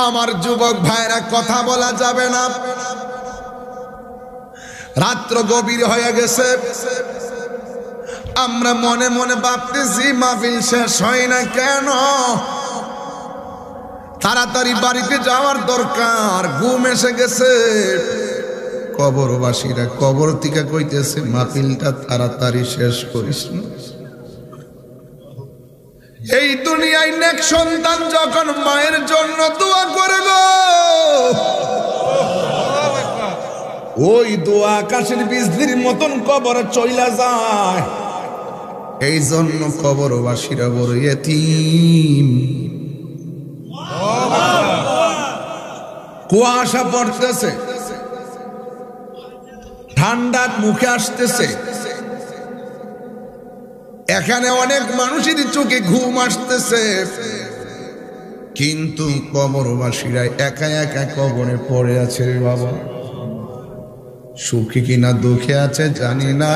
আমার যুবক ভাইরা কথা বলা যাবে না, রাত্র গভীর হয়ে গেছে। আমরা মনে মনে ভাবতেছি মাহফিল শেষ হয় না কেন, তাড়াতাড়ি বাড়িতে যাওয়ার দরকার, ঘুম এসে গেছে। কবরবাসীরা কবর থেকে কইতেছে মাহফিলটা তাড়াতাড়ি শেষ করিস না। এই দুনিয়ায় নেক সন্তান যখন মায়ের জন্য দোয়া করে গো, ওই দোয়া আকাশের বিজলির মতন কবরে চইলা যায়। এই জন্য কবরবাসীরা বড় ইতিম। কুয়াশা পড়তেছে, ঠান্ডা মুখে আসতেছে, এখানে অনেক মানুষের চোখে ঘুম আসতেছে, কিন্তু কবরবাসীরা একা একা কবরে পড়ে আছে। রে বাবা, সুখে কিনা দুঃখে আছে জানি না,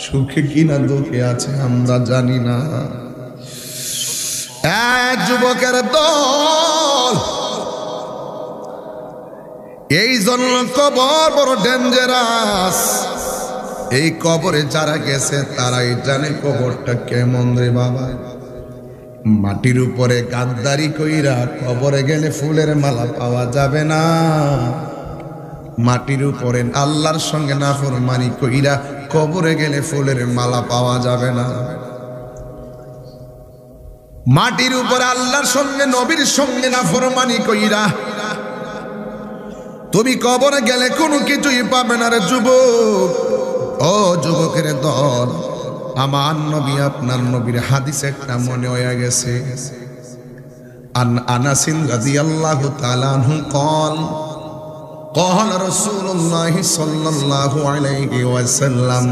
সুখে কিনা দুঃখে আছে আমরা জানি না। এক যুবকের দল, এই জন্য কবর বড় ডেঞ্জারাস। এই কবরে যারা গেছে তারাই জানে কবরটা কেমন। রে বাবা, মাটির উপরে গাদ্দারি কইরা কবরে গেলে ফুলের মালা পাওয়া যাবে না। মাটির উপরে আল্লাহর সঙ্গে নাফরমানি কইরা কবরে গেলে ফুলের মালা পাওয়া যাবে না। মাটির উপরে আল্লাহর সঙ্গে নবীর সঙ্গে নাফরমানি কইরা তুমি কবরে গেলে কোনো কিছুই পাবে না। রে যুবক, ও যুবকের দল, আমার নবী আপনার নবীর হাদিস একটা মনে হয়ে গেছে। আনাস রাদিয়াল্লাহু তাআলা আনহু قال قال رسول الله صلى الله عليه وسلم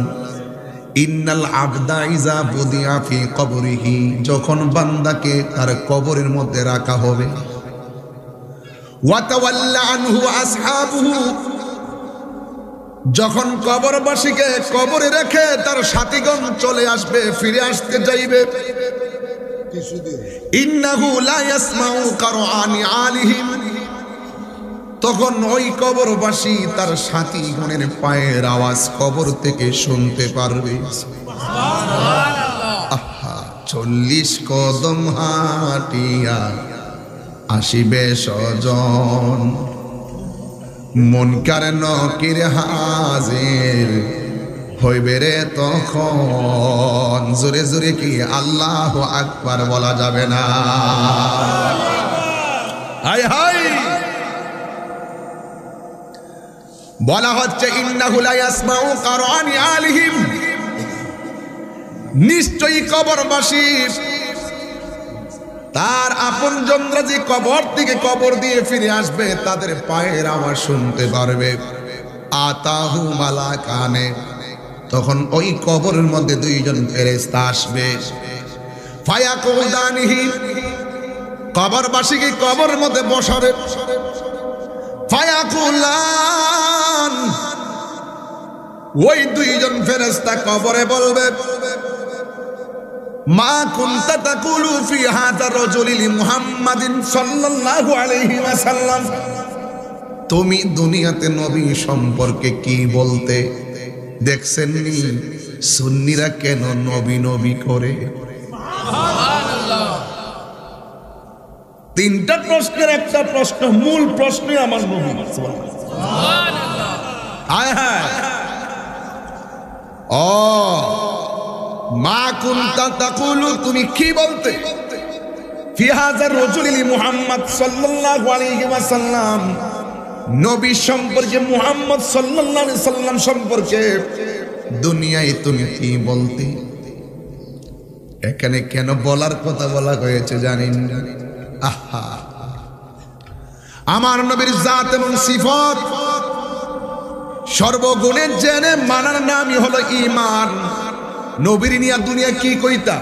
ইন্নাল আবদা ইযা বুদিআ ফি কবরিহি, যখন বান্দাকে তার কবরের মধ্যে রাখা হবে, ওয়া তাওয়াল্লা আনহু আসহাবুহু, যখন কবরবাসীকে কবরে রেখে তার সাথীগণ চলে আসবে, ফিরে আসতে যাইবে, ইন্নাহু লা ইয়াসমাউ কারআনি আলিহিম, তখন ওই কবরবাসী তার সাথীগণের পায়ের আওয়াজ কবর থেকে শুনতে পারবে। আহা, 40 কদম হাঁটিয়া আসিবে স্বজন, মুনকার নকির হাজির হইবে রে তখন। জোরে জোরে কি আল্লাহু আকবার বলা যাবে না? হায় হায়, বলা হচ্ছে ইন্নাহু লা ইয়াসমাউ কারআনি আলিহিম, নিশ্চয়ই কবরবাসী তার আপনজনরা যে কবর থেকে কবর দিয়ে ফিরে আসবে তাদের পায়ের আওয়াজ শুনতে পারবে। আতাহু মালাকানে, তখন ওই কবরের মধ্যে দুইজন ফেরেশতা আসবে। ফায়াকুদানিহি, কবরবাসীকে কবরের মধ্যে বসাবে। ফায়াকুলান, ওই দুইজন ফেরেশতা কবরে বলবে, মা কুনতা তাকুলু ফি হাযা রাজুলি মুহাম্মাদিন সাল্লাল্লাহু আলাইহি ওয়াসাল্লাম, তুমি দুনিয়াতে নবী সম্পর্কে কি বলতে? দেখছেন নি সুন্নিরা কেন নবী নবী করে? সুবহানাল্লাহ। তিনটা প্রশ্নের একটা প্রশ্ন, মূল প্রশ্নই আমার নবী। সুবহানাল্লাহ। আয় হায়, ও মা কুনতা তাকুলু, তুমি কি বলতে? ফি হাযা রাজুলি মুহাম্মদ সাল্লাল্লাহু আলাইহি ওয়াসাল্লাম, নবী সম্পর্কে, মুহাম্মদ সাল্লাল্লাহু আলাইহি সাল্লাম সম্পর্কে দুনিয়ায় তুমি কি বলতে? এখানে কেন বলার কথা বলা হয়েছে জানেন? আহা, আমার নবীর জাত এবং সিফত সর্বগুণের জেনে মানার নামই হলো ঈমান। নবীর নিয়া দুনিয়া কি কইতা?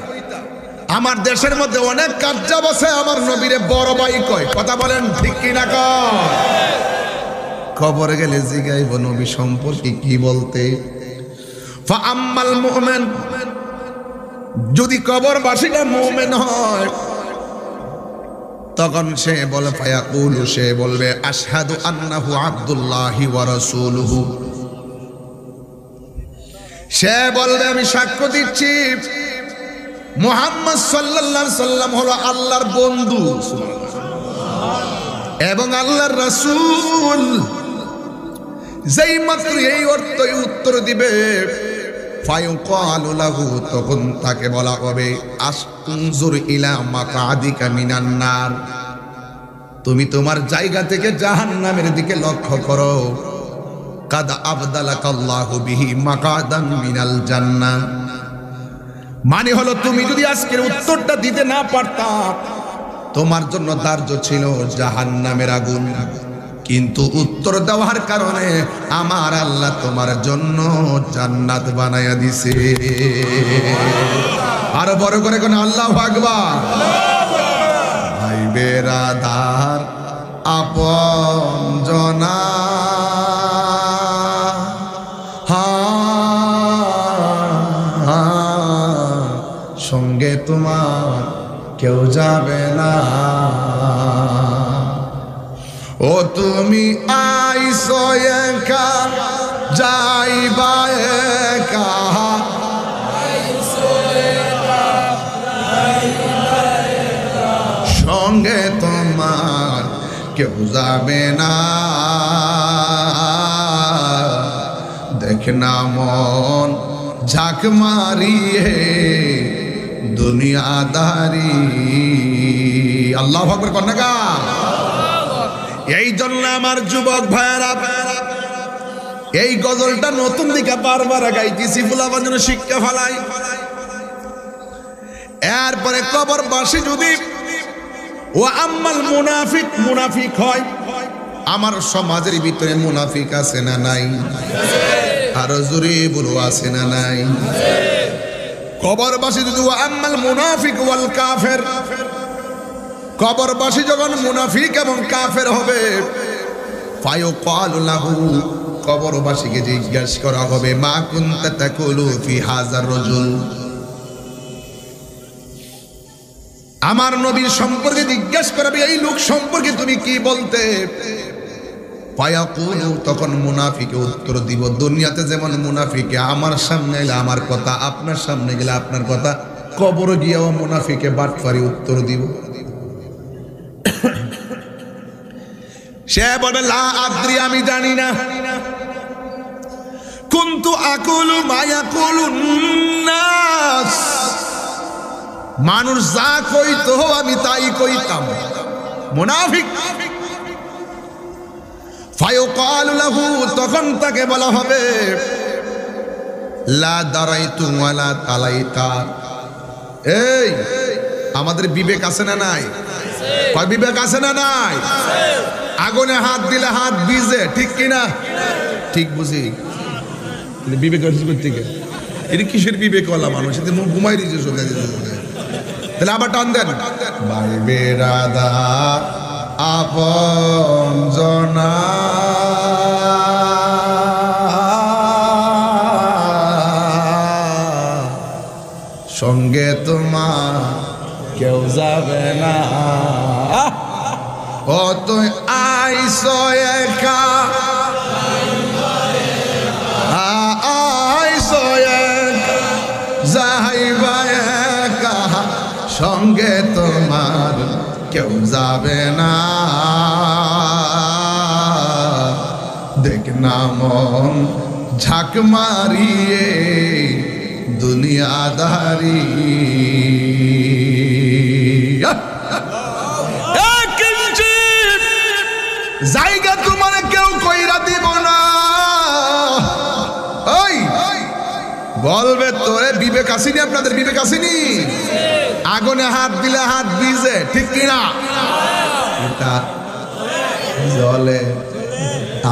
আমার দেশের মধ্যে অনেক কাজ্জা বসে আমার নবীরে বড় ভাই কয়। কথা বলেন ঠিক কি না? কবরে গেলে জিগাইব নবী সম্পর্কে কি বলতে? ফাআম্মাল মুমিন, যদি কবরবাসীটা মুমিন হয়, তখন সে বলে ফায়াকুলু, সে বলবে আশহাদু আন্নাহু আব্দুল্লাহি ওয়া রাসূলুহু, সে বলবে আমি সাক্ষ্য দিচ্ছি মুহাম্মদ সাল্লাল্লাহু আলাইহি সাল্লাম হলো আল্লাহর বন্ধু এবং আল্লাহর রাসূল। যেই মাত্র এই অর্থই উত্তর দিবে ফায়ুকালু লাহু, তখন তাকে বলা হবে আনজুর ইলা মাকআদিকা মিনান নার, তুমি তোমার জায়গা থেকে জাহান্নামের দিকে লক্ষ্য করো। কাদ আবদালাকাল্লাহু বিহি মাকআদান মিনাল জান্নাহ, মানে হলো তুমি যদি আজকের উত্তরটা দিতে না পারতা তোমার জন্য ধার্য ছিল জাহান্নামের আগুন, কিন্তু উত্তর দেওয়ার কারণে আমার আল্লাহ তোমার জন্য জান্নাত বানায়া দিছে। আরো বড় করে কোন আল্লাহু আকবার। ভাই বেরাদার আপন জনা সঙ্গে তোমার কেউ যাবে না। ও তুমি আইসো একা যাইবা একা, সঙ্গে তোমার কেউ যাবে না। দেখ না মন ঝাঁক মারিয়ে দুনিয়াদারি। আল্লাহু আকবার কর না গা। এই জন্য আমার যুবক ভাইরা এই গজলটা নতুন দিকে বারবার গাইতেছি, ফুলাবার জন্য শিক্ষা ফেলাই। এরপরে কবরবাসী যদি ও আম্মাল মুনাফিক, মুনাফিক হয়, আমার সমাজের ভিতরে মুনাফিক আছে না নাই? আরো জোরে বলো আছে না নাই? কবরবাসী যদি ও আম্মাল মুনাফিক ওয়াল কাফের, কবরবাসী যখন মুনাফিক এবং কাফের হবে, ফায়ুকালু লাহু, কবরবাসীকে জিজ্ঞাসা করা হবে মা কুনতা তাকুলু ফি হাযার রাজুল, আমার নবীর সম্পর্কে জিজ্ঞাসা করবে এই লোক সম্পর্কে তুমি কি বলতে। ফায়াকুলু, তখন মুনাফিকে উত্তর দিব দুনিয়াতে যেমন মুনাফিকে আমার সামনে এলে আমার কথা, আপনার সামনে গেলে আপনার কথা, কবর গিয়েও মুনাফিকে বাটপারি উত্তর দিব। সে বলে লা আদ্রি, আমি জানি না। কুনতু আকুলু মা ইয়াকুলুন নাস, মানুষ যা কইতো আমি তাই কইতাম। মুনাফিক। ফায়ুকালু লাহু, তখন তাকে বলা হবে লা দারাইতু ওয়ালা তালাইতা। এই আমাদের বিবেক আছে না নাই? কয় বিবেক আছে না নাই? আগুনে হাত দিলে হাত ভিজে, ঠিক কিনা? ঠিক বুঝি বিবেক থেকে এটা কিসের বিবেক ওয়ালা মানুষ? এতে মুখ ঘুমাই দিয়েছে সব। তাহলে আবার টান দেন। ভাই বেরাদার আপন জনা সঙ্গে তোমার কেউ যাবে না। ও তুই আইসো একা, আইসো একা যাইবা একা, সঙ্গে তোমার কেউ যাবে না। দেখ না মন ঝাঁক মারিয়ে দুনিয়াদারি। জায়গা তোমার কেউ কইরা দিব না। ওই বলবে তোরে বিবেক আসেনি, আপনাদের বিবেক আসেনি? আগুনে হাত দিলে হাত ভিজে, ঠিক কিনা? এটা জ্বলে,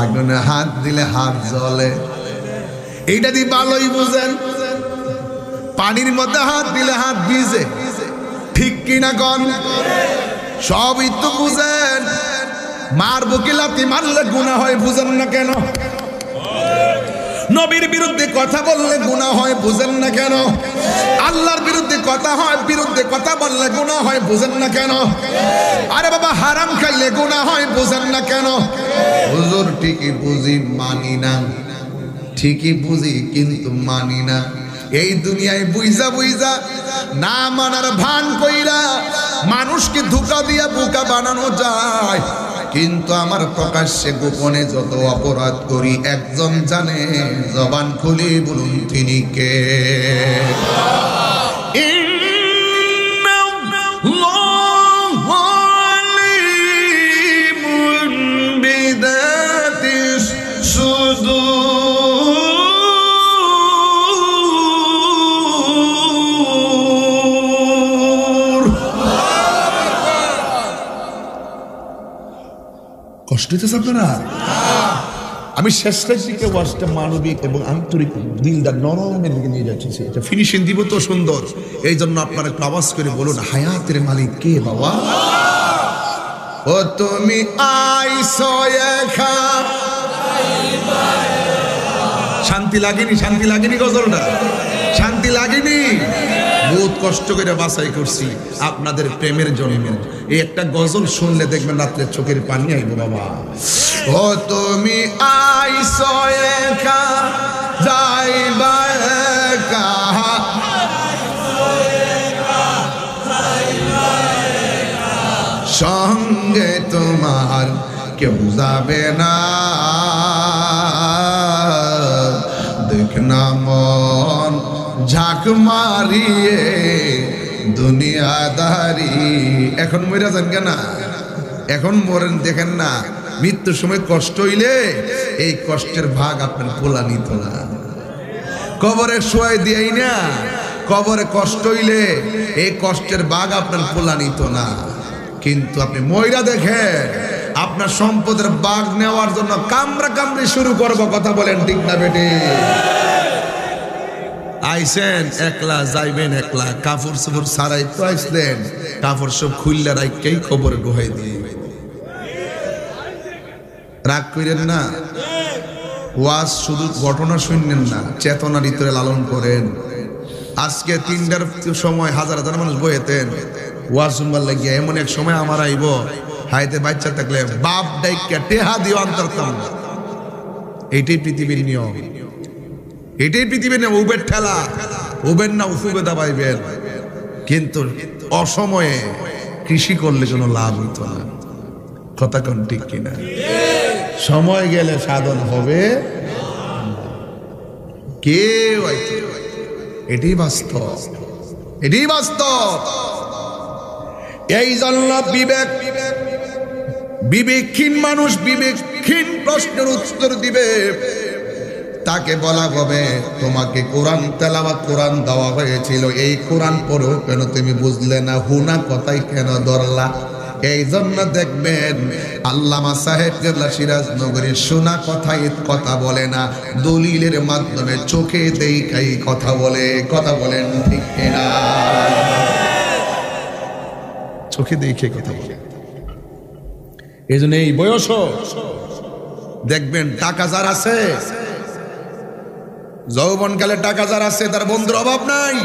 আগুনে হাত দিলে হাত জ্বলে, এইটা দিয়ে ভালোই বুঝেন। পানির মধ্যে হাত দিলে হাত ভিজে, ঠিক কিনা কন? সবই তো বুঝেন। মারবো কি লাথি মারলে গুনাহ হয়, বুঝেন না কেন? নবীর বিরুদ্ধে কথা বললে গুনাহ হয়, বুঝেন না কেন? আল্লাহর বিরুদ্ধে কথা বললে গুনাহ হয়, বুঝেন না কেন? আরে বাবা, হারাম খাইলে গুনাহ হয়, বুঝেন না কেন? হুজুর ঠিকই বুঝি, মানি না। ঠিকই বুঝি কিন্তু মানি না। এই দুনিয়ায় বুইজা বুইজা না মানার ভান কইরা মানুষকে ধোঁকা দিয়া বোকা বানানো যায়, কিন্তু আমার প্রকাশ্যে গোপনে যত অপরাধ করি একজন জানে। জবান খুলে বলুন তিনি কে? কষ্ট হইতেছে আপনারা? আমি শেষটার দিকে ওয়াজটা মানবিক এবং আন্তরিক দিলদার নরমের দিকে নিয়ে যাচ্ছি। এটা ফিনিশিং দিব তো সুন্দর, এই জন্য আপনারা একটু আওয়াজ করে বলুন, হায়াতের মালিক কে বাবা? ও তুমি আইছো একা। শান্তি লাগেনি? শান্তি লাগেনি? গজলটা শান্তি লাগেনি? বহুত কষ্ট করে বাছাই করছি আপনাদের প্রেমের জন্য। এই একটা গজল শুনলে দেখবেন রাত্রে চোখের পানি আইব বাবা। ও তুমি আইছো একা, যাইবা একা, সঙ্গে তোমার কেউ যাবে না, দেখ না মন ঝাঁক মারিয়ে দুনিয়াদারি। এখন মরে যান কেন? এখন মরেন, দেখেন না মৃত্যুর সময় কষ্ট হইলে এই কষ্টের ভাগ আপনার পোলা নিত না। কবরে শোয়াই দিয়াই না, কবরে কষ্ট হইলে এই কষ্টের ভাগ আপনার পোলা নিত না। কিন্তু আপনি ময়রা দেখে আপনার সম্পদের ভাগ নেওয়ার জন্য কামড়া কামড়ি শুরু করবো। কথা বলেন ঠিক না বেটে? আইসেন একলা, যাইবেন একলা, কাপড় চোপড় সারাই তো আইসলেন, কাপড় সব খুললে রাখকেই খবরে গোহাই দিয়ে। রাগ করেন না, ওয়াজ শুধু ঘটনা শুনলেন না, চেতনার ভিতরে লালন করেন। আজকে 3টার সময় হাজার হাজার মানুষ বইতেন ওয়াজ শুনবার লাগিয়া। এমন এক সময় আমার আইব, হাইতে বাচ্চা থাকলে বাপ ডাইকা টেহা দিও আন্তরতাম। এইটাই পৃথিবীর নিয়ম, এটাই পৃথিবীর নিয়ম। উবের ঠেলা, উবের না উফুবে দাবাইবেন, কিন্তু অসময়ে কৃষি করলে কোনো লাভ হইতো না। কথা কোন ঠিক কিনা? সময় গেলে সাধন হবে কেউ। এটাই বাস্তব, এটাই বাস্তব। এই জন্য বিবেকহীন মানুষ বিবেকহীন প্রশ্নের উত্তর দিবে। তাকে বলা হবে তোমাকে কোরআন তেলাওয়াত কোরআন দেওয়া হয়েছিল, এই কোরআন পড়েও কেন তুমি বুঝলে না? হুনা কথাই কেন ধরলা? এই জন্য দেখবেন আল্লামা সাহেব কেবলা সিরাজনগরের শোনা কথাই কথা বলে না, দলিলের মাধ্যমে চোখে দেখাই কথা বলে। কথা বলেন ঠিক না? চোখে দেখে কথা বলে। এই জন্য এই বয়স দেখবেন টাকা যার আছে, যৌবনকালে টাকা যার আছে, তার বন্ধুর অভাব নাই।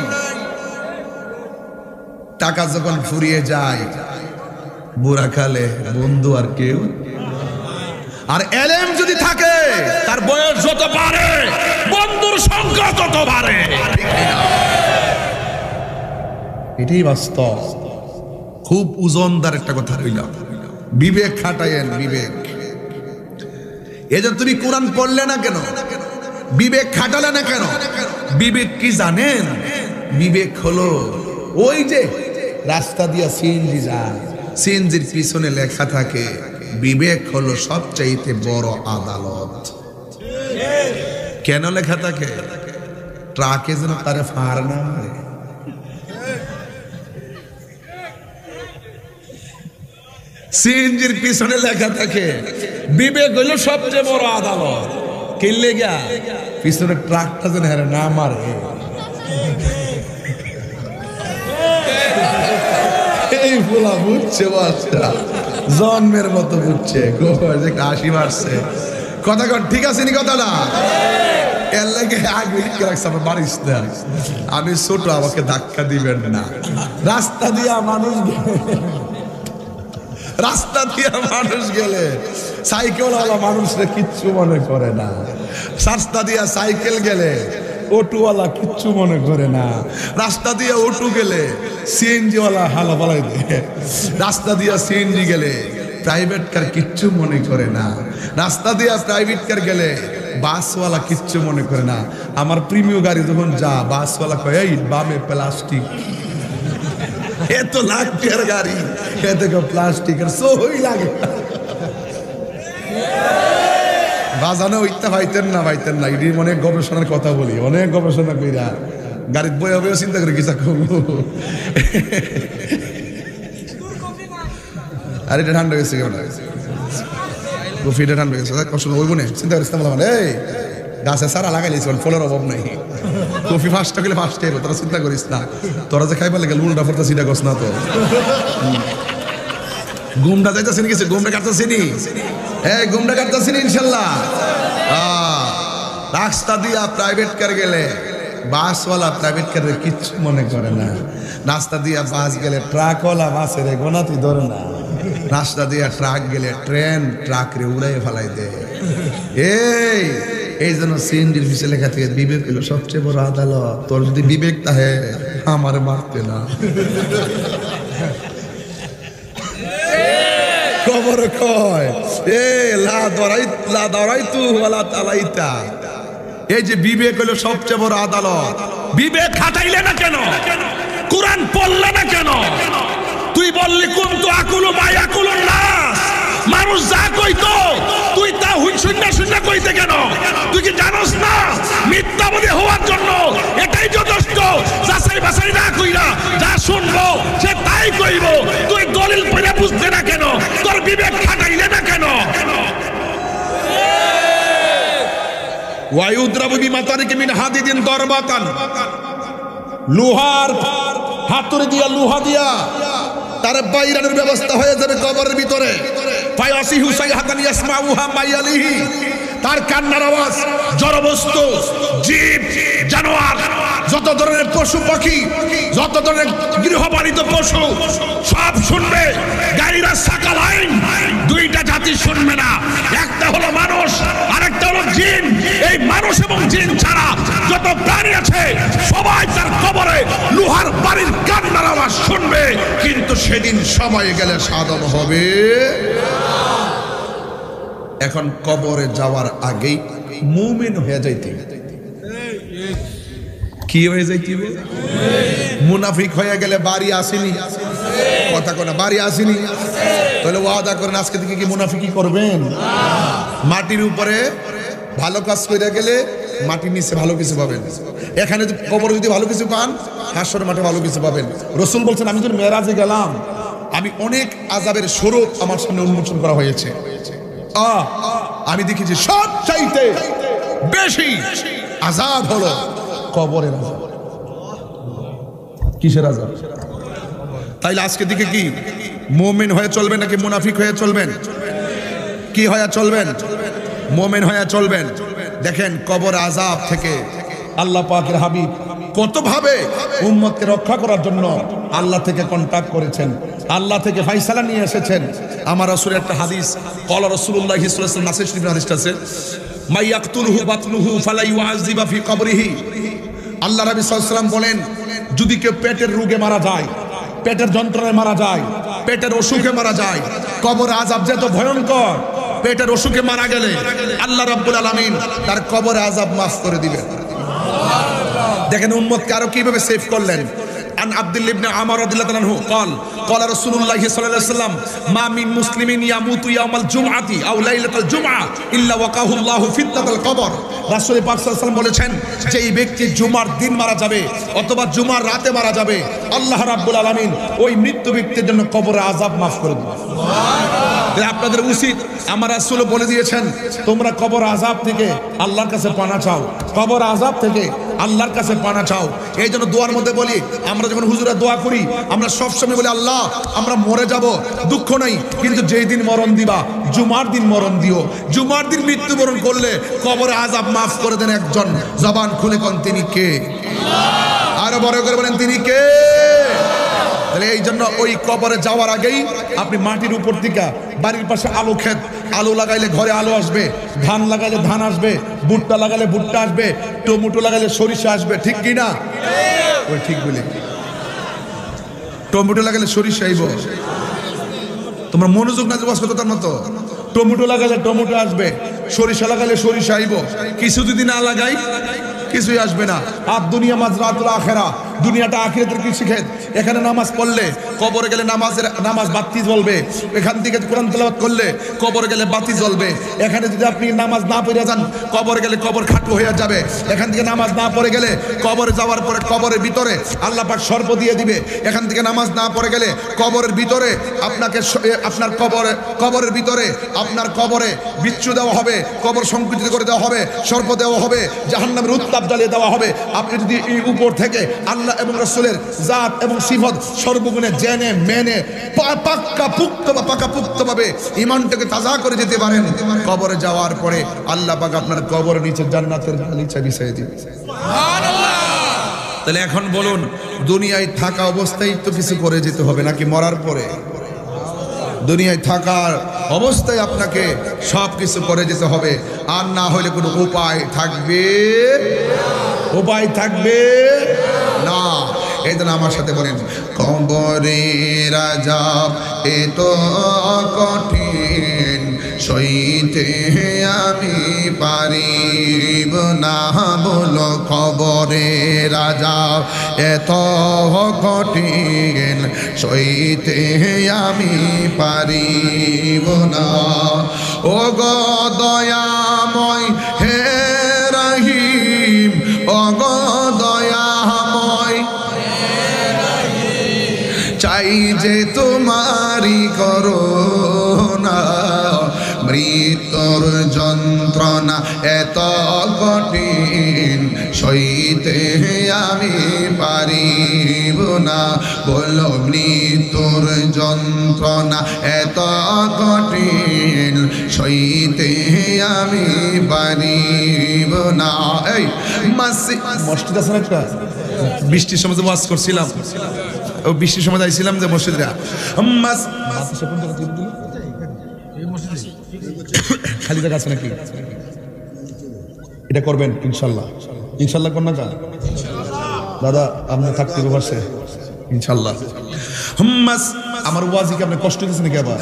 টাকা যখন ফুরিয়ে যায়, বুড়া কালে বন্ধু আর কেউ। আর এলেম যদি থাকে, তার বয়স যত বাড়ে বন্ধুর সংখ্যা তত বাড়ে। এটাই বাস্তব। খুব ওজনদার একটা কথা রইল, বিবেক খাটাইয়েন, বিবেক। এই যে তুমি কোরআন পড়লে না কেন, বিবেক খাটালে না কেন? বিবেক কি জানেন? বিবেক হলো ওই যে রাস্তা দিয়া সিএনজি যায়, সিএনজির পিছনে লেখা থাকে বিবেক হলো সবচাইতে বড় আদালত। কেন লেখা থাকে? ট্রাকে যেন তারে ফার না মারে। সিএনজির পিছনে লেখা থাকে বিবেক হলো সবচেয়ে বড় আদালত। কিনলে গিয়া পিছনে ট্রাকটা যেন হেরে না মারে। এই ফুলা বুঝছে, বাচ্চা জন্মের মতো বুঝছে, একটা হাসি মারছে। কথা কন ঠিক আছে নি কথাটা? এর লাগে আগে রাখছে আমার বাড়িস না, আমি ছোট, আমাকে ধাক্কা দিবেন না। রাস্তা দিয়া মানুষ গেলে সাইকেলওয়ালা মানুষরা কিচ্ছু মনে করে না, রাস্তা দিয়া সাইকেল গেলে অটোওয়ালা কিচ্ছু মনে করে না, রাস্তা দিয়া অটো গেলে সিএনজিওয়ালা হালা পালাই দেয়, রাস্তা দিয়া সিএনজি গেলে প্রাইভেট কার কিচ্ছু মনে করে না, রাস্তা দিয়া প্রাইভেট কার গেলে বাসওয়ালা কিচ্ছু মনে করে না। আমার প্রিমিয় গাড়ি যখন যা, বাসওয়ালা কয় এই বামে প্লাস্টিক, এত লাখ টাকার গাড়ি এত প্লাস্টিকের সই লাগে। বাজানো ইত্যা ভাইতেন না, এটি অনেক গবেষণার কথা বলি, অনেক গবেষণা কইরা গাড়ির বই হবে চিন্তা করে কিছু করবো। আর এটা ঠান্ডা গেছে, কফিটা ঠান্ডা গেছে, কষ্ট বলবো না, চিন্তা করিস না। মানে এই গাছে সারা লাগাই লিয়েছে, ফলের অভাব নাই, কফি ফার্স্টটা গেলে ফার্স্টে এলো, তোরা চিন্তা করিস না, তোরা যে খাইবার লেগে উল্টা ফোরটা সিটা করস না তো। ঘুমটা যাইতেছিনি কিছু, ঘুমটা কাটতেছিনি, এই ঘুমটা কাটতেছিনি ইনশাল্লাহ। রাস্তা দিয়া প্রাইভেট কার গেলে বাসওয়ালা প্রাইভেট কারের কিচ্ছু মনে করে না, রাস্তা দিয়া বাস গেলে ট্রাকওয়ালা বাসের গোনাতি ধরে না, রাস্তা দিয়া ট্রাক গেলে ট্রেন ট্রাক রে উড়াই ফেলাই দেয়। এই জন্য সিএনজির পিছে লেখা থেকে বিবেক হলো সবচেয়ে বড় আদালত, তোর যদি বিবেক তাহে আমার মারতে না। কবর কয় এ লা দরাই তু ওয়ালা তালাইতা, এই যে বিবেক হলো সবচেয়ে বড় আদালত। বিবেক খাটাইলে না কেন? কোরআন পড়লে না কেন? তুই বললি কুনতু আকুলু মা ইয়াকুলুন নাস, মানুষ যা কইতো তুই তা শূন্য কইতে কেন? তুই কি জানোস না মিথ্যাবাদী হওয়ার জন্য এটাই যথেষ্ট, যাচাই বাছাই না কইরা যা শুনবো সে তাই কইব। তুই দলিল পড়ে বুঝতে না কেন? তোর বিবেক খাটাইলে না কেন? ওয়ায়ুদ্রাবু বিমাতারিকি মিন হাদিদিন দরবাতান, লোহার হাতুড়ি দিয়া লোহা দিয়া তার বাইরানোর ব্যবস্থা হয়ে যাবে কবরের ভিতরে। ফায়াসিহু সাইহাতান ইয়াসমাউহা মাইয়ালিহি, তার কান্নার আওয়াজ জড়বস্তু, জীব, জানোয়ার, যত ধরনের পশু পাখি, যত ধরনের গৃহপালিত পশু সব শুনবে। গাইরা সাকালাইন, দুইটা জাতি শুনবে না, একটা হলো মানুষ আরেকটা হলো জিন। এই মানুষ এবং জিন ছাড়া যত প্রাণী আছে সবাই তার কবরে লোহার বাড়ির কান্নার আওয়াজ শুনবে, কিন্তু সেদিন সময় গেলে সাধন হবে। এখন কবরে যাওয়ার আগেই মুমিন হয়ে যাইতে, কি হয়ে যাইতে? মুনাফিক হয়ে গেলে বাড়ি আসেনি, কথা কোনা বাড়ি আসেনি, তাহলে ওয়াদা করেন আজকে থেকে কি মুনাফিকি করবেন? মাটির উপরে ভালো কাজ করে গেলে মাটির নিচে ভালো কিছু পাবেন। এখানে কবরে যদি ভালো কিছু পান, হাসর মাঠে ভালো কিছু পাবেন। রসুল বলছেন আমি যখন মেরাজে গেলাম, আমি অনেক আযাবের স্বরূপ আমার সামনে উন্মোচন করা হয়েছে। আমি দেখেছি সবচাইতে বেশি আযাব হলো কবরের আযাব। কিসের আযাব? তাইলে আজকে দিকে কি মুমিন হয়ে চলবেন নাকি মুনাফিক হয়ে চলবেন? কি হয়ে চলবেন? মুমিন হয়ে চলবেন। দেখেন কবর আযাব থেকে আল্লাহ পাকের হাবিব কত ভাবে উম্মতকে রক্ষা করার জন্য আল্লাহ থেকে কন্টাক্ট করেছেন, আল্লাহ থেকে ফয়সালা নিয়ে এসেছেন। আমার রাসূলের একটা হাদিস, ক্বালা রাসূলুল্লাহ সাল্লাল্লাহু আলাইহি ওয়াসাল্লাম, নাসির শরীফের হাদিসটা আছে, মা ইয়াকতুলহু বাতনুহু ফালা ইউআযিবা ফি কবরিহি। আল্লাহ রাব্বি সাল্লাল্লাহু আলাইহি ওয়াসাল্লাম বলেন, যদি কেউ পেটের রোগে মারা যায়, পেটের যন্ত্রণায় মারা যায়, পেটের অসুখে মারা যায়, কবর আযাব যে এত ভয়ঙ্কর, পেটের অসুখে মারা গেলে আল্লাহ রাব্বুল আলামিন তার কবর আযাব মাফ করে দিবেন। দেখেন উম্মতকে আরো কিভাবে সেভ করলেন। عن عبد الله بن عمر رضي الله عنه قال رسول الله صلى الله عليه وسلم ما من مسلم يموت يوم الجمعة أو ليلة الجمعة إلا وقاه الله فتنة القبر। রাসূল পাক সাল্লাল্লাহু আলাইহি ওয়াসাল্লাম বলেছেন, যে এই ব্যক্তি জুমার দিন মারা যাবে অথবা জুমার রাতে মারা যাবে, আল্লাহ রাব্বুল আলামিন ওই মৃত্যু ব্যক্তির জন্য কবরের আযাব মাফ করে দিবেন। সুবহানাল্লাহ। আপনাদের উচিত, আমার রাসূল বলে দিয়েছেন, তোমরা কবর আযাব থেকে আল্লাহর কাছে পানা চাও, কবর আযাব থেকে আল্লাহর কাছে পানা চাও। এই জন্য দোয়ার মধ্যে বলি, আমরা যখন হুজুরা দোয়া করি আমরা সবসময় বলি আল্লাহ আমরা মরে যাব দুঃখ নাই, কিন্তু যেই দিন মরণ দিবা জুমার দিন মরণ দিও। জুমার দিন মৃত্যুবরণ করলে কবরে আযাব মাফ করে দেন একজন। জবান খুলে কোন তিনি কে? আরো বড় করে বলেন তিনি কে? তাহলে এই জন্য ওই কবরে যাওয়ার আগেই আপনি মাটির উপর থেকে বাড়ির পাশে আলু ক্ষেত, আলু লাগাইলে ঘরে আলু আসবে, ধান লাগাইলে ধান আসবে, ভুট্টা লাগাইলে ভুট্টা আসবে, টমেটো লাগাইলে সরিষা আসবে, ঠিক কি না? ওই ঠিক বলি, টমেটো লাগাইলে সরিষা আইব। তোমরা মনোযোগ না দিবাস কত তার মতো। টমেটো লাগাইলে টমেটো আসবে, সরিষা লাগাইলে সরিষা আইব। কিছু যদি না লাগাই কিছুই আসবে না। আর দুনিয়া মাজরাতুল আখিরা, দুনিয়াটা আখিরাতের কৃষিক্ষেত। এখানে নামাজ পড়লে কবরে গেলে নামাজ বাতি জ্বলবে। এখান থেকে কোরআন তেলাওয়াত করলে কবরে গেলে বাতি জ্বলবে। এখানে যদি আপনি নামাজ না পড়ে যান কবরে গেলে কবর খাটো হয়ে যাবে। এখান থেকে নামাজ না পড়ে গেলে কবরে যাওয়ার পরে কবরের ভিতরে আল্লাহ পাক সর্প দিয়ে দিবে। এখান থেকে নামাজ না পড়ে গেলে কবরের ভিতরে আপনাকে আপনার কবরের ভিতরে আপনার কবরে বিচ্ছু দেওয়া হবে, কবর সংকুচিত করে দেওয়া হবে, সর্প দেওয়া হবে, জাহান্নামের উত্তাপ জ্বালিয়ে দেওয়া হবে। আপনি যদি এই উপর থেকে আল্লাহ এবং রাসূলের জাত এবং সিফত সর্বগুণে জেনে মেনে পাকাপোক্তভাবে ঈমানটাকে তাজা করে যেতে পারেন, কবরে যাওয়ার পরে আল্লাহ পাক আপনার কবরের নিচে জান্নাতের গালিচা বিছিয়ে দিবে। সুবহানাল্লাহ। তাহলে এখন বলুন, দুনিয়ায় থাকা অবস্থায় তো কিছু করে যেতে হবে নাকি মরার পরে? দুনিয়ায় থাকার অবস্থায় আপনাকে সব কিছু করে যেতে হবে, আর না হলে কোনো উপায় থাকবে? উপায় থাকবে না। এই জন্য আমার সাথে বলেন, কবরের আযাব এত কঠিন সইতে আমি পারিব না। বলো কবরের আযাব এত কঠিন সইতে আমি পারিব না। ও গো দয়াময় হে রহিম, ও গো দয়াময়, চাই যে তোমারি করুণা। মৃত্যুর যন্ত্রণা এত কঠিন সইতে আমি পারিব না। বলো মৃত্যুর যন্ত্রণা এত কঠিন সইতে আমি পারিব না। এই মসজিদ আছে না একটা, বৃষ্টির সময় ওয়াজ করছিলাম, বৃষ্টির সময় যাইছিলাম যে মসজিদরা খালি জায়গা আছে নাকি? এটা করবেন ইনশাল্লাহ। ইনশাল্লাহ কর না যা দাদা, আপনি থাকতে পারছে ইনশাল্লাহ। আমার ওয়াজি কি আপনার কষ্ট দিচ্ছে নাকি? আবার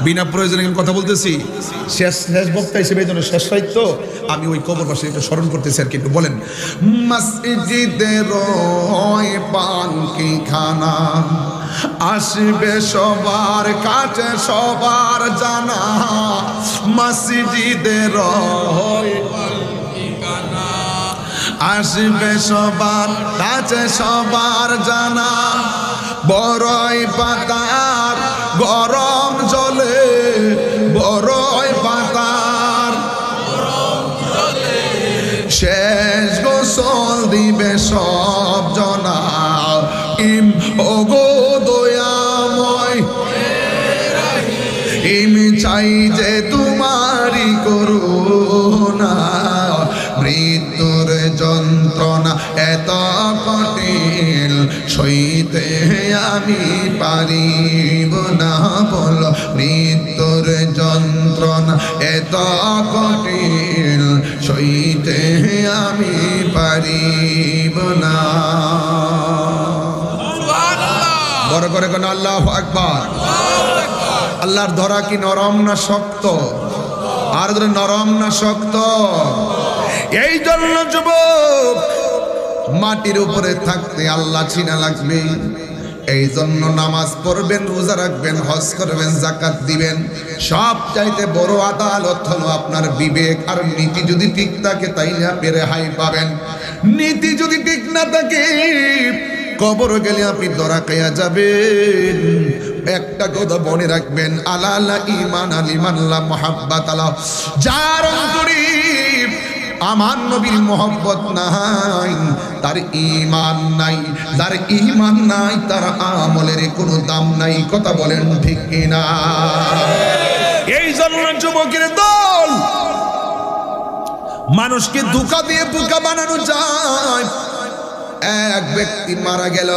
বিনা প্রয়োজনে কথা বলতেছি। শেষ বক্তা হিসেবে এই জন্য শেষ সাহিত্য আমি ওই কবর পাশে এটা স্মরণ করতেছি আর কি। একটু বলেন, মসজিদের পানকি খানা আসবে সবার কাছে সবার জানা। মসজিদের আসবে সবার কাছে সবার জানা। বড়ই পাতার গরম জলে, বড়ই পাতার শেষ গোসল দিবে সব জনা। ইম ও গো দয়াময়, ইম চাই যে তোমারি করুণা। মৃত্যুর যন্ত্রণা এত কঠিন সইতে আমি পারিব না। বলো মৃত্যুর যন্ত্রণা এত কঠিন সইতে আমি পারিব না। বড় করে কোন আল্লাহু আকবার। আল্লাহর ধরা কি নরম না শক্ত? আর ধরে নরম না শক্ত? এই জন্য যুবক মাটির উপরে থাকতে আল্লাহ চিনা লাগবে। এই জন্য নামাজ পড়বেন, রোজা রাখবেন, হজ করবেন, যাকাত দিবেন। সব চাইতে বড় আদালত হলো আপনার বিবেক আর নীতি যদি ঠিক থাকে তাইলে আপনি রেহাই পাবেন। নীতি যদি ঠিক না থাকে কবর গেলে আপনি ধরা খাইয়া যাবেন। একটা কথা মনে রাখবেন, আলা লা ঈমান আলিমান লা মুহাব্বাত আলা। যার অন্তরে আমার নবীর মোহব্বত নাই তার ঈমান নাই, যার ঈমান নাই তার আমলের কোনো দাম নাই। কথা বলেন ঠিক কিনা? এই জন্য যুবকের দল মানুষকে ধোঁকা দিয়ে বোকা বানানো যায়। এক ব্যক্তি মারা গেল,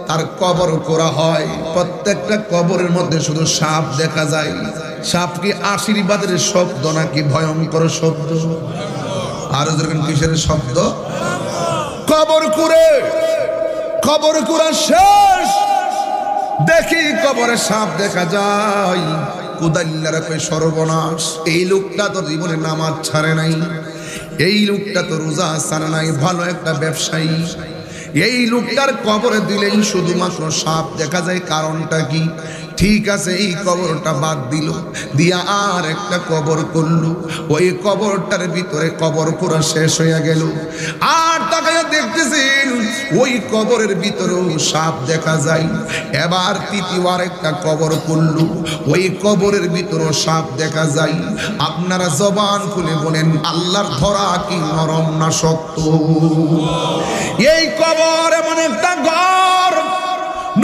তার কবর করা হয়, প্রত্যেকটা কবরের মধ্যে শুধু সাপ দেখা যায়। সাপ কি আশীর্বাদের শব্দ নাকি ভয়ঙ্কর শব্দ? আরো যখন কিসের শব্দ? কবর কুড়া শেষ, দেখি কবরে সাপ দেখা যায়। কুদাল্লার কই সর্বনাশ, এই লোকটা তো জীবনে নামাজ ছাড়ে নাই, এই লোকটা তো রোজা ছাড়ে নাই, ভালো একটা ব্যবসায়ী। এই লোকটার কবরে দিলেই শুধুমাত্র সাপ দেখা যায়, কারণটা কি? ঠিক আছে, এই কবরটা বাদ দিল, দিয়া আর একটা কবর করলো। ওই কবরটার ভিতরে কবর পুরা শেষ হয়ে গেল, আর তাকাইয়া দেখতেছেন ওই কবরের ভিতরেও সাপ দেখা যায়। এবার তৃতীয়বার একটা কবর করলো, ওই কবরের ভিতরেও সাপ দেখা যায়। আপনারা জবান খুলে বলেন, আল্লাহর ধরা কি নরম না শক্ত? এই কবর এমন একটা ঘর,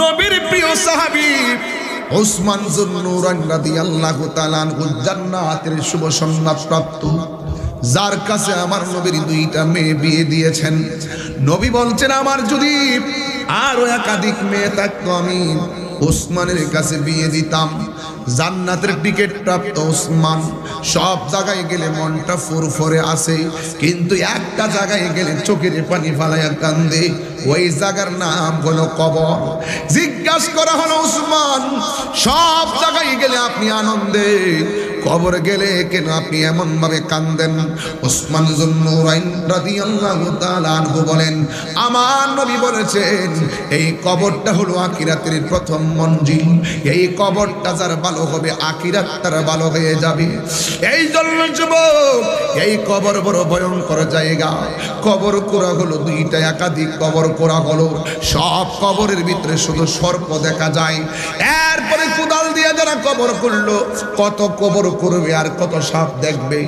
নবীর প্রিয় সাহাবী ওসমান যুন্নুরাইন রাদিয়াল্লাহু তাআলা আনহু জান্নাতের শুভ সংবাদ প্রাপ্ত, যার কাছে আমার নবীর দুইটা মেয়ে বিয়ে দিয়েছেন। নবী বলছেন, আমার যদি আরো একাধিক মেয়ে থাকতো আমি ওসমানের কাছে বিয়ে দিতাম। জান্নাতের টিকিট প্রাপ্ত ওসমান সব জায়গায় গেলে মনটা ফুরফুরে আসে, কিন্তু একটা জায়গায় গেলে চোখের পানি ফালাইয়া কান্দে। ওই জায়গার নাম হলো কবর। জিজ্ঞাসা করা হলো, ওসমান সব জায়গায় গেলে আপনি আনন্দে, কবর গেলে কেন আপনি এমন ভাবে কান্দেন? ওসমান যুন্নুরাইন রাদিয়াল্লাহু তাআলা আনহু বলেন, আমার নবী বলেছেন এই কবরটা হলো আখিরাতের প্রথম মঞ্জিল। এই কবরটা যার ভালো হবে আখিরাত তার ভালো হয়ে যাবে। এই জন্য যুবক, এই কবর বড় ভয়ঙ্কর জায়গা। কবর করা হলো দুইটা, একাধিক কবর করা হলো, সব কবরের ভিতরে শুধু সর্প দেখা যায়। এরপরে কোদাল দিয়ে যারা কবর করলো, কত কবর করবে আর কত সাপ দেখবে।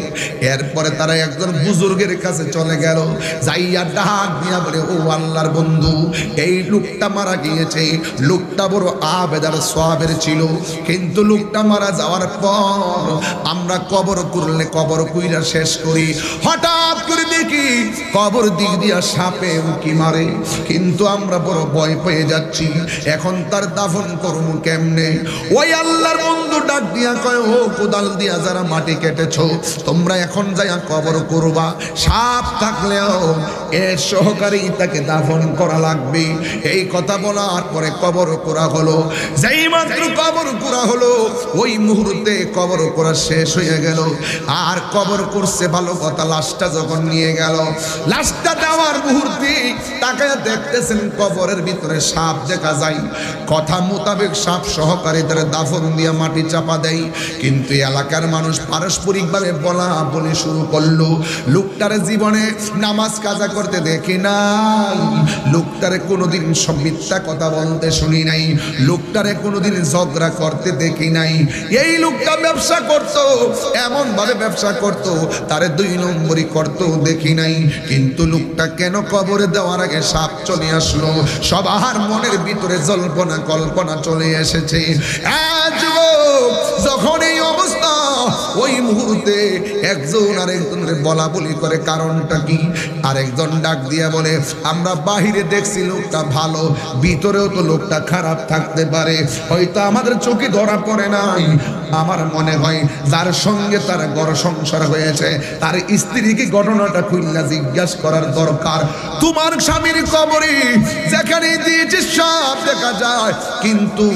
এরপরে তারা একজন বুজুর্গের কাছে চলে গেল, যাইয়া ডাক দিয়া বলে, ও আল্লাহর বন্ধু, এই লোকটা মারা গিয়েছে, লোকটা বড় আবেদার সওয়াবের ছিল, কিন্তু লোকটা মারা যাওয়ার পর আমরা কবর করলে কবর কইরা শেষ করি, হঠাৎ করে দেখি কবর দিক দিয়া সাপে উঁকি মারে, কিন্তু আমরা বড় ভয় পেয়ে যাচ্ছি, এখন তার দাফন করব কেমনে? ওই আল্লাহর বন্ধু ডাক দিয়া কয়, ও কোদাল দিয়া যারা মাটি কেটেছো, তোমরা এখন যাইয়া কবর করবা, সাপ থাকলেও এর সহকারেই তাকে দাফন করা লাগবে। এই কথা বলার পরে কবর করা হলো। যেই মাত্র কবর করা হলো, ওই মুহূর্তে কবর করা শেষ হয়ে গেল। আর কবর করছে ভালো কথা, লাশটা যখন নিয়ে গেল, লাশটা দেওয়ার মুহূর্তে তাকায় দেখতেছেন কবরের ভিতরে সাপ দেখা যায়। কথা মোতাবেক সাপ সহকারীদের দাফন দিয়ে মাটি চাপা দেয়, কিন্তু এলাকার মানুষ পারস্পরিকভাবে বলা বলে শুরু করলো, লোকটার জীবনে নামাজ কাজা করতে দেখি নাই, লোকটারে কোনোদিন সব মিথ্যা কথা বলতে শুনি নাই, লোকটারে কোনোদিন ঝগড়া করতে দেখি নাই। এই লোকটা ব্যবসা করত, এমন ভাবে ব্যবসা করত, তারে 2 নম্বরই করত দেখি নাই। কিন্তু লোকটা কেন কবরে দেওয়ার আগে সাপ চলে আসলো? সবার মনের ভিতরে জল্পনা কল্পনা চলে এসেছে। যখন এই অবস্থা, ওই মুহূর্তে একজন আরেকজনের বলা বলি করে, কারণটা কি? আরেকজন ডাক দিয়া বলে, আমরা বাহিরে দেখছি লোকটা ভালো, ভিতরেও তো লোকটা খারাপ থাকতে পারে, হয়তো আমাদের চোখে ধরা পড়ে নাই। আমার মনে হয় যার সঙ্গে তার ঘর সংসার হয়েছে, তার স্ত্রীকে ঘটনাটা খুললা জিজ্ঞাসা করার দরকার। তোমার স্বামীর কবরে যেখানে দিয়েছে সাপ দেখা যায়, কিন্তু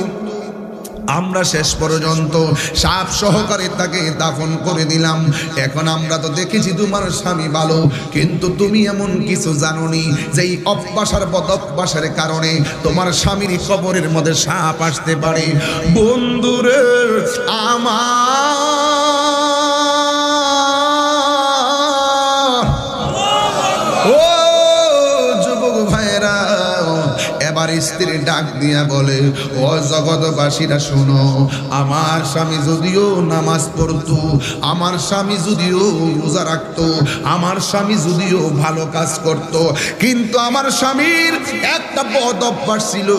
আমরা শেষ পর্যন্ত সাপ সহকারে তাকে দাফন করে দিলাম। এখন আমরা তো দেখেছি তোমার স্বামী ভালো, কিন্তু তুমি এমন কিছু জানোনি যে এই অভ্যাসার বদভ্যাসের কারণে তোমার স্বামীর কবরের মধ্যে সাপ আসতে পারে। বন্ধুরে আমার, ও যুবক ভাইরা, এবার স্ত্রীর ডাক দিয়া বলে, ও জগৎবাসীরা শোনো, আমার স্বামী যদিও নামাজ পড়তো, আমার স্বামী যদিও রোজা রাখতো, আমার স্বামী যদিও ভালো কাজ করত, কিন্তু আমার স্বামীর একটা বদ অভ্যাস ছিল।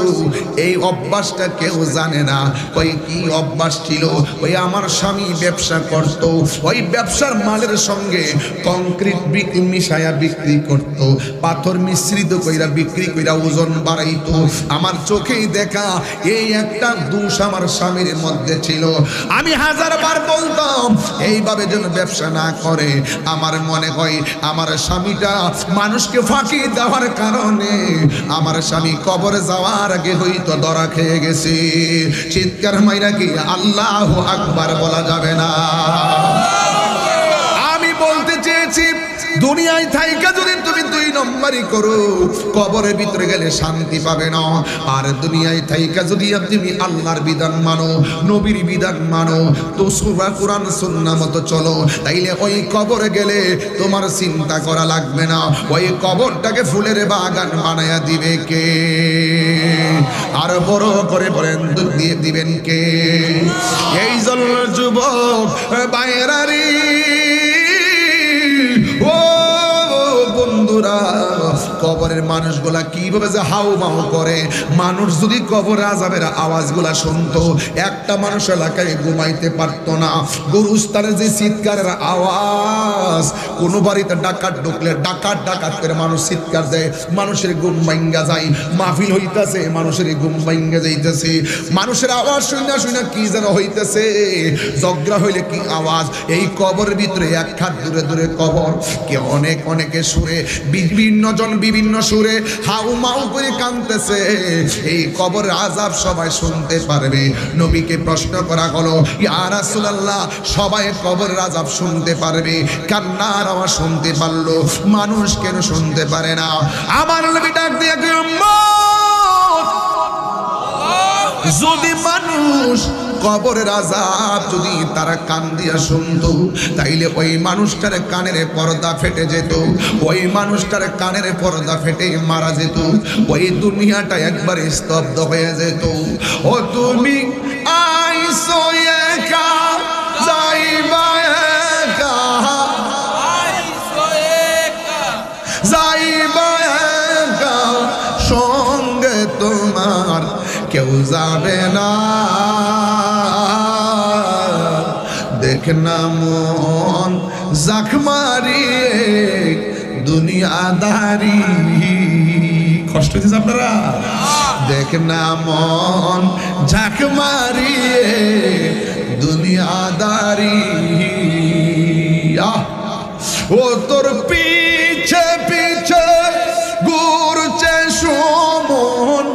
এই অভ্যাসটা কেউ জানে না। ওই কি অভ্যাস ছিল? ওই আমার স্বামী ব্যবসা করত, ওই ব্যবসার মালের সঙ্গে কংক্রিট মিশায়া বিক্রি করত, পাথর মিশ্রিত কইরা বিক্রি কইরা ওজন বাড়াইতো। আমার চোখেই দেখা এই একটা দোষ আমার স্বামীর মধ্যে ছিল। আমি হাজারবার বলতাম এইভাবে যেন ব্যবসা না করে। আমার মনে হয় আমার স্বামীটা মানুষকে ফাঁকি দেওয়ার কারণে আমার স্বামী কবরে যাওয়ার আগে হয়তো ধরা খেয়ে গেছে। চিৎকার মাইরা কি আল্লাহু আকবার বলা যাবে না? আমি বলতে চেয়েছি, দুনিয়ায় থাইকা যদি তুমি 2 নম্বরই করো, কবরের ভিতরে গেলে শান্তি পাবে না। আর দুনিয়ায় থাইকা যদি তুমি আল্লাহর বিধান মানো, নবীর বিধান মানো, তো সূরা কোরআন সুন্নাহ মতো চলো, তাইলে ওই কবরে গেলে তোমার চিন্তা করা লাগবে না। ওই কবরটাকে ফুলের বাগান বানায়া দিবে কে? আর বড় করে বলেন, দিয়ে দিবেন কে? এই জন্য যুবক বাইরারি, ও বন্ধুরা, কবরের মানুষগুলা কিভাবে যে হাউ মাউ করে। মানুষ যদি কবর আযাবের আওয়াজগুলা শুনতো, একটা মানুষ এলাকায় ঘুমাইতে পারতো না। গুরুস্থানের যে চিৎকারের আওয়াজ, কোন বাড়িতে ডাকাত ঢুকলে ডাকাত ডাকাত করে মানুষ চিৎকার দেয়, মানুষের ঘুম ভাঙ্গা যায়। মাহফিল হইতাছে, মানুষের ঘুম ভাঙ্গা যাইতেছে। মানুষের আওয়াজ শুনা শুনা কি যেন হইতেছে, ঝগড়া হইলে কি আওয়াজ। এই কবরের ভিতরে এক হাত দূরে দূরে কবর, কে অনেকে সুরে, বিভিন্ন জন বিভিন্ন সুরে হাউ মাউ করে কাঁদতেছে। এই কবরের আযাব সবাই শুনতে পারবে। নবীকে প্রশ্ন করা হলো, ইয়া রাসূলুল্লাহ, সবাই কবরের আযাব শুনতে পারবে, কান্নার আওয়াজ শুনতে পারলো, মানুষ কেন শুনতে পারে না? আমার নবী ডাক দিয়ে যদি মানুষ কবরের আযাব যদি তারা কান দিয়া শুনতো, তাইলে ওই মানুষটার কানের পর্দা ফেটে যেত, ওই মানুষটার কানের পর্দা ফেটে মারা যেত, ওই দুনিয়াটা একবার স্তব্ধ হয়ে যেত। ও তুমি আইসো একা, যাইবা একা, যাইবা একা, সঙ্গে তোমার কেউ যাবে না। দেখ না মন জাখ মারিয়ে দুনিয়াদারি, কষ্ট হচ্ছে আপনারা? দেখ না মন ঝাঁক মারিয়ে দুনিয়াদারি, ও তোর পিছে পিছে ঘুরছে সুমন,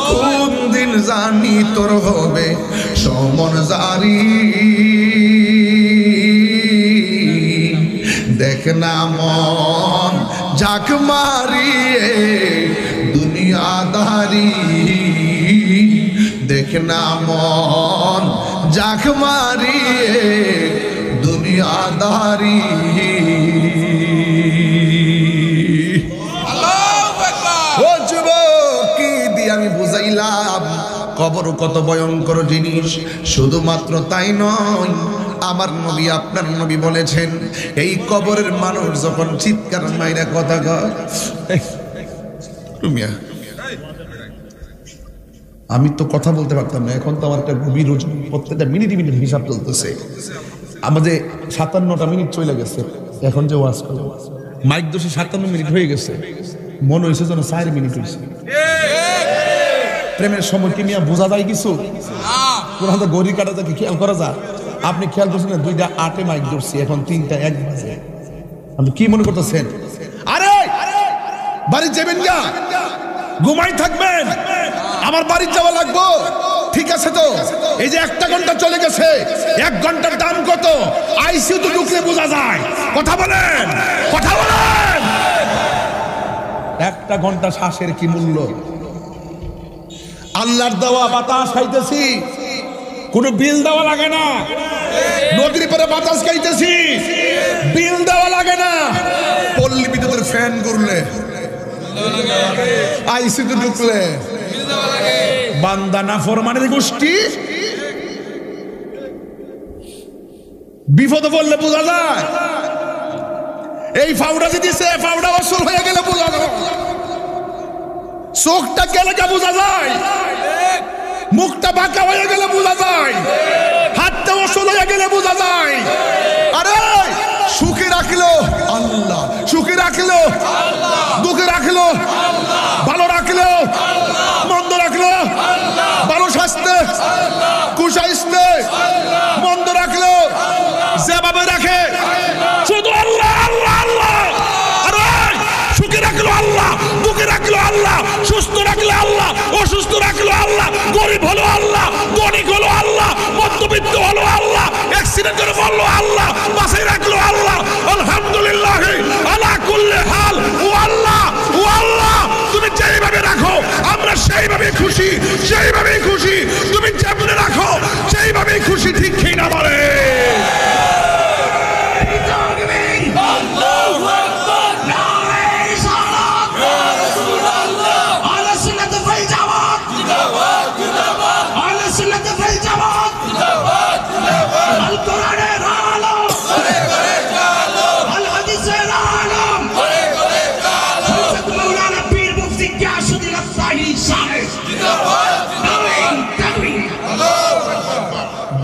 কোন দিন জানি তোর হবে সমন জারি। দেখ না মন ঝাঁক মারিয়ে দুনিয়াদারি, দেখ না মন ঝাঁক মারিয়ে দুনিয়াদারি। ও যুবক, কি দিয়ে আমি বুঝাইলাম কবর কত ভয়ঙ্কর জিনিস। শুধুমাত্র তাই নয়, আমার নবী আপনার নবী বলেছেন, এই কবরের মানুষ যখন চিৎকার মাইরা কথা কয়, আমি তো কথা বলতে পারতাম না, এখন তো আমার একটা গভীর রোজন, প্রত্যেকটা মিনিট মিনিট হিসাব চলতেছে। আমাদের 57টা মিনিট চলে গেছে, এখন যে ওয়াজ করবো মাইক দোষে 57 মিনিট হয়ে গেছে, মনে হয়েছে যেন 4 মিনিট হয়েছে। প্রেমের সময় কি নিয়ে বোঝা যায় কিছু? কোন গড়ি কাটা যায় কি খেয়াল করা যায়? আপনি খেয়াল করছেন না, 2টা 8-এ মাইক ধরছি, এখন 3টা 1 বাজে। আপনি কি মনে করতেছেন? আরে বাড়ি যাবেন না, ঘুমাই থাকবেন, আমার বাড়ি যাওয়া লাগবো, ঠিক আছে তো? এই যে 1টা ঘন্টা চলে গেছে, 1 ঘন্টার দাম কত? আইসিইউ তো ঢুকলে বোঝা যায়। কথা বলেন, কথা বলেন। 1টা ঘন্টা শ্বাসের কি মূল্য? আল্লাহর দেওয়া বাতাস খাইতেছি, কোনো বিল দেওয়া লাগে না। নদীর পারে বাতাস খাইতেছি, বিল দেওয়া লাগে না। পল্লী বিদ্যুতের ফ্যান ঘুরলে, আইসিতে ঢুকলে বান্দা নাফরমানের গোষ্ঠী বিপদে পড়লে বোঝা যায়। এই ফাউডা দিতেছে, ফাউডা অসল হয়ে গেলে বোঝা যায়, চোখটা গেলে বোঝা যায়, মুখটা বাঁকা হয়ে গেলে বোঝা যায়, হাতটা অসল হয়ে গেলে বোঝা যায়। আরে সুখে রাখলো আল্লাহ, সুখে রাখলো আল্লাহ, দুঃখে রাখলো আল্লাহ, ভালো রাখলো আল্লাহ, মন্দ রাখলো আল্লাহ, ভালো স্বাস্থ্যে আল্লাহ, কুস্বাস্থ্যে আল্লাহ, মন্দ রাখলো আল্লাহ, যেভাবে রাখে শুধু আল্লাহ আল্লাহ আল্লাহ। আরে সুখে রাখলো আল্লাহ, দুঃখে রাখলো আল্লাহ, সুস্থ রাখলো আল্লাহ, অসুস্থ রাখলো আল্লাহ, গরিব হলো আল্লাহ, গণিক হলো আল্লাহ, মধ্যবিত্ত হলো আল্লাহ, অ্যাক্সিডেন্ট করে মরলো আল্লাহ, বাঁচাই রাখলো আল্লাহ। আলহামদুলিল্লাহ আলা কুল্লি হাল। ও আল্লাহ, ও আল্লাহ, তুমি যেইভাবে রাখো আমরা সেইভাবে খুশি, সেইভাবে খুশি। তুমি যেমনে রাখো সেইভাবে খুশি, ঠিক কি না বলে?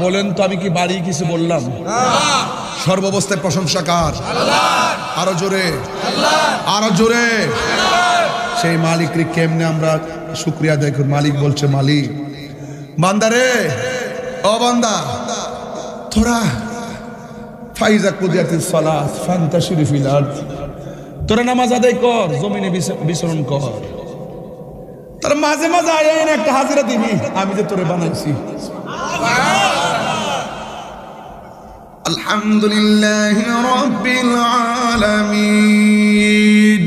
বলেন তো, আমি কি বাড়ি কিছু বললাম? সর্বাবস্থায় প্রশংসা কার? আরো জোরে, আরো জোরে। সেই মালিককে কেমনে আমরা শুকরিয়া আদায় করি? মালিক বলছে, মালিক বান্দারে, ও বান্দা, তোরা ফাইজা কুদিয়াতিস সালাত ফান্তাশিরু ফিল আরদ, তোরা নামাজ আদায় কর, জমিনে বিচরণ কর। তার মাঝে মাঝে আইন একটা হাজিরা দিবি, আমি যে তোরে বানাইছি। আলহামদুলিল্লাহি রাব্বিল আলামিন,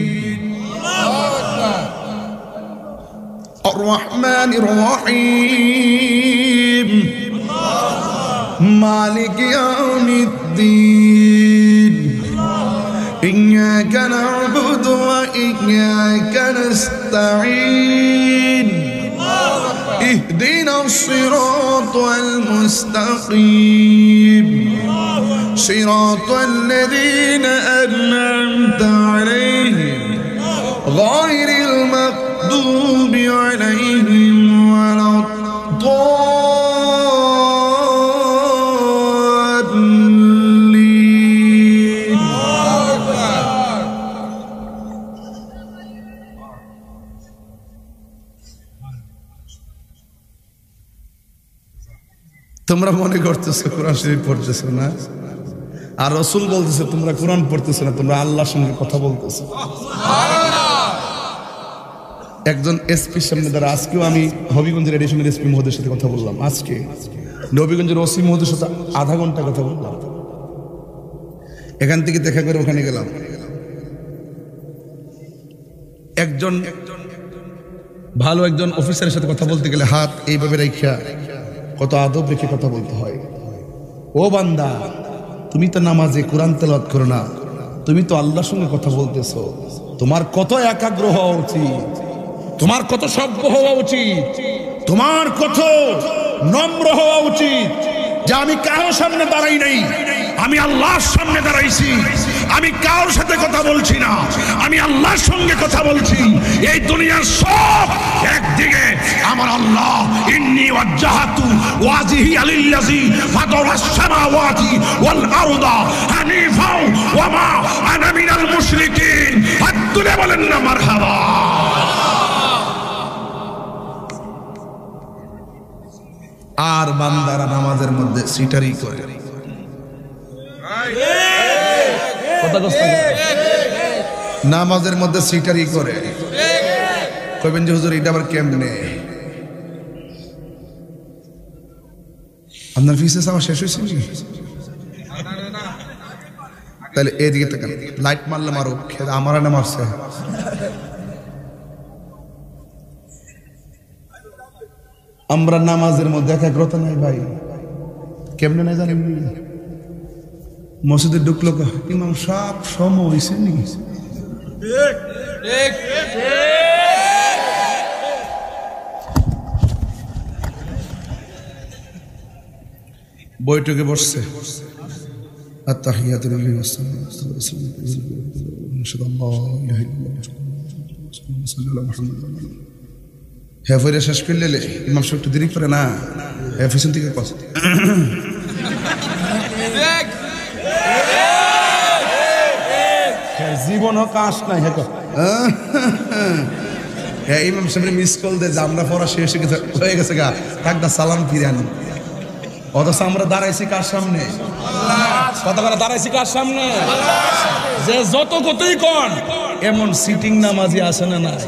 আর রহমানির রহিম, মালিক ইয়াউমিদ্দিন, ইয়্যাকা না'বুদু ওয়া ইয়্যাকা নাস্তাঈন, اهدنا الصراط المستقيم، صراط الذين أنعمت عليهم غير المغضوب عليهم ولا الضالين. তোমরা মনে করতেছো কোরআন শরীফ পড়তেছো না, আর রাসূল বলতেছে তোমরা কোরআন পড়তেছো না, তোমরা আল্লাহর সঙ্গে কথা বলতেছো। একজন এসপির সামনে দ্বারা আজকেও আমি হবিগঞ্জের এডিশনের এসপি মহোদয়ের সাথে কথা বললাম, আজকে নবীগঞ্জের ওসি মহোদয়ের সাথে আধা ঘন্টা কথা বললাম। এখান থেকে দেখা করে ওখানে গেলাম। একজন ভালো একজন অফিসারের সাথে কথা বলতে গেলে হাত এইভাবে রাইখা কত আদব রেখে কথা বলতে হয়। ও বান্দা, তুমি তো নামাজে কোরআন তেলাওয়াত করো না, তুমি তো আল্লাহর সঙ্গে কথা বলতেছো, তোমার কত একাগ্র হওয়া উচিত, তোমার কত সভ্য হওয়া উচিত, তোমার কত নম্র হওয়া উচিত যে আমি কারোর সামনে দাঁড়াই নাই, আমি আল্লাহর সামনে দাঁড়াইছি, আমি কারোর সাথে কথা বলছি না, আমি আল্লাহর সঙ্গে কথা বলছি। এই দুনিয়ার সব একদিকে আমার আল্লাহ, ইন্নী ওয়াজ্জাহাতু ওয়াজহি লিল্লাযী ফাতারাস সামাওয়াতি ওয়াল আরদা হানিফা ওয়া মা আনা মিনাল মুশরিকিন। হাত তুলে বলেন না মারহাবা। আর বান্দারা নামাজের মধ্যে সিটারি করে, নামাজের মধ্যে সিটারি করে। কইবেন যে হুজুর এটা আবার কেমনে? আপনার ফিসে আমার শেষ হয়েছে তাহলে এদিকে তাকান, লাইট মারলে মারো, আমার না মারছে। আমরা নামাজের মধ্যে একাগ্রতা নাই ভাই। কেমনে নাই জানেন মসজিদে ঢুকলো ইমাম সব সময় হয়েছে নি বৈঠকে বসছে আত্তাহিয়াতুল লিল্লাহি ওয়াস সালামু হেফরে শেষ করলে ইমাম সাহেব একটু দেরি করে না পিছন থেকে কথা জীবন হোক কাজ নাই হ্যাঁ ইমাম সাহেব মিস কল দে যে আমরা পড়া শেষ হয়ে গেছে গা থাকদা সালাম ফিরে আনি অথচ আমরা দাঁড়াইছি কার সামনে কথা করে দাঁড়াইছি কার সামনে যে যত কতই কন এমন সিটিং নামাজি আসে না নাই